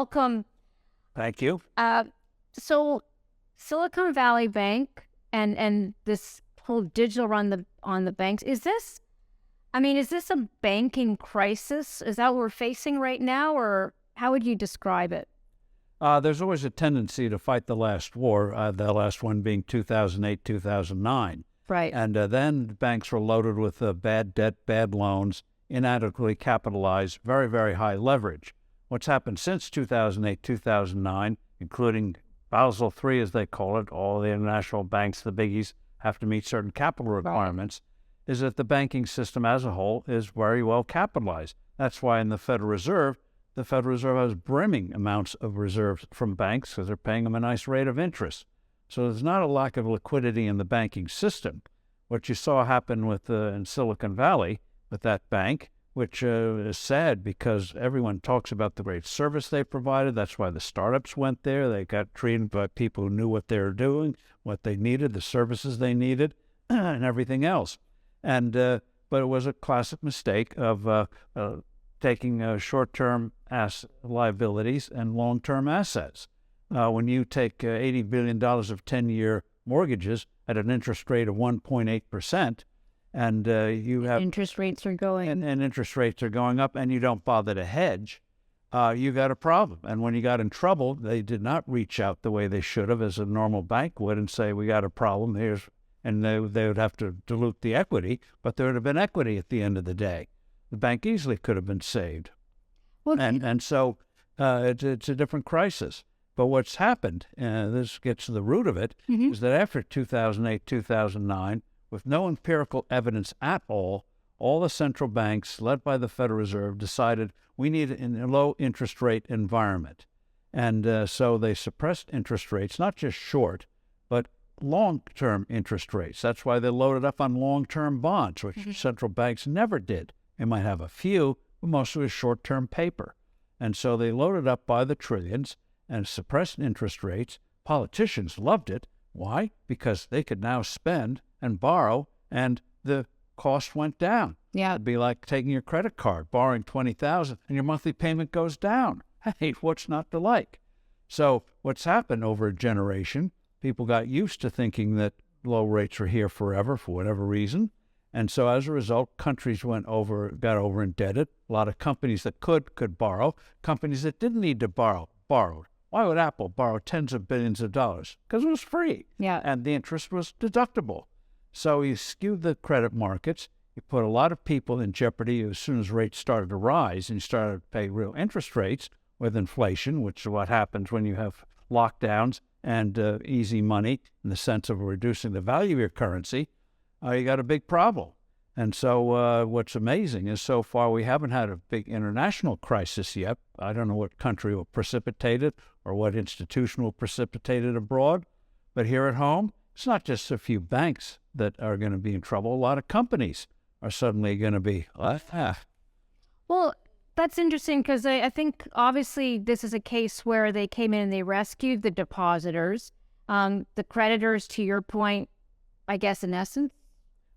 Welcome. Thank you. So Silicon Valley Bank and this whole digital run on the banks, is this a banking crisis? Is that what we're facing right now, or how would you describe it? There's always a tendency to fight the last war, the last one being 2008, 2009. Right. And then banks were loaded with bad debt, bad loans, inadequately capitalized, very, very high leverage. What's happened since 2008, 2009, including Basel III, as they call it, all the international banks, the biggies, have to meet certain capital requirements, is that the banking system as a whole is very well capitalized. That's why in the Federal Reserve has brimming amounts of reserves from banks because they're paying them a nice rate of interest. So there's not a lack of liquidity in the banking system. What you saw happen in Silicon Valley with that bank, which is sad because everyone talks about the great service they provided. That's why the startups went there. They got treated by people who knew what they were doing, what they needed, the services they needed, and everything else. And but it was a classic mistake of taking short-term liabilities and long-term assets. When you take $80 billion of 10-year mortgages at an interest rate of 1.8%, and you have interest rates are going and interest rates are going up, and you don't bother to hedge, you got a problem. And when you got in trouble, they did not reach out the way they should have, as a normal bank would, and say, "We got a problem." And they would have to dilute the equity, but there would have been equity at the end of the day. The bank easily could have been saved. Well, and so it's a different crisis. But what's happened, this gets to the root of it, is that after 2008, 2009, with no empirical evidence at all the central banks, led by the Federal Reserve, decided we need a low interest rate environment. And so they suppressed interest rates, not just short, but long-term interest rates. That's why they loaded up on long-term bonds, which central banks never did. They might have a few, but mostly was short-term paper. And so they loaded up by the trillions and suppressed interest rates. Politicians loved it. Why? Because they could now spend and borrow, and the cost went down. Yeah. It'd be like taking your credit card, borrowing $20,000, and your monthly payment goes down. Hey, what's not to like? So what's happened over a generation, people got used to thinking that low rates were here forever for whatever reason. And so as a result, countries got over indebted. A lot of companies that could borrow. Companies that didn't need to borrowed. Why would Apple borrow tens of billions of dollars? Because it was free. Yeah. And the interest was deductible. So you skewed the credit markets. You put a lot of people in jeopardy as soon as rates started to rise and you started to pay real interest rates with inflation, which is what happens when you have lockdowns and easy money in the sense of reducing the value of your currency. You got a big problem. And so what's amazing is so far we haven't had a big international crisis yet. I don't know what country will precipitate it or what institution will precipitate it abroad. But here at home, it's not just a few banks that are going to be in trouble. A lot of companies are suddenly going to be, Well, that's interesting because I think obviously this is a case where they came in and they rescued the depositors. The creditors, to your point, I guess in essence.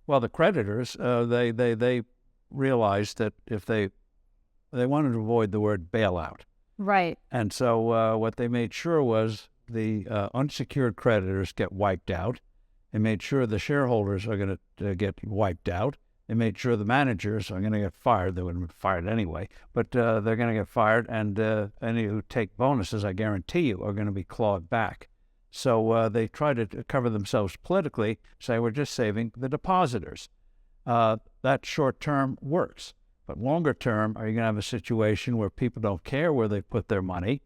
Well, the creditors, they realized that if they wanted to avoid the word bailout. Right. And so what they made sure was the unsecured creditors get wiped out. They made sure the shareholders are going to get wiped out. They made sure the managers are going to get fired. They would have been fired anyway, but they're going to get fired. And any who take bonuses, I guarantee you, are going to be clawed back. So they try to cover themselves politically, say we're just saving the depositors. That short term works. But longer term, are you going to have a situation where people don't care where they put their money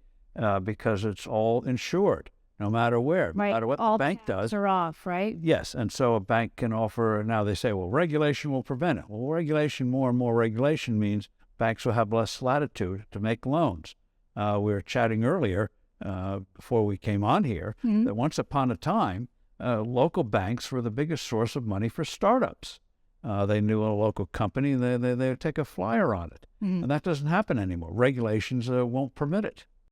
because it's all insured, no matter where, Right. no matter what All the bank does. are off, right? Yes, and so a bank can offer, now they say, well, regulation will prevent it. Well, regulation, more and more regulation means banks will have less latitude to make loans. We were chatting earlier, before we came on here, that once upon a time, local banks were the biggest source of money for startups. They knew a local company, they would take a flyer on it. And that doesn't happen anymore. Regulations won't permit it.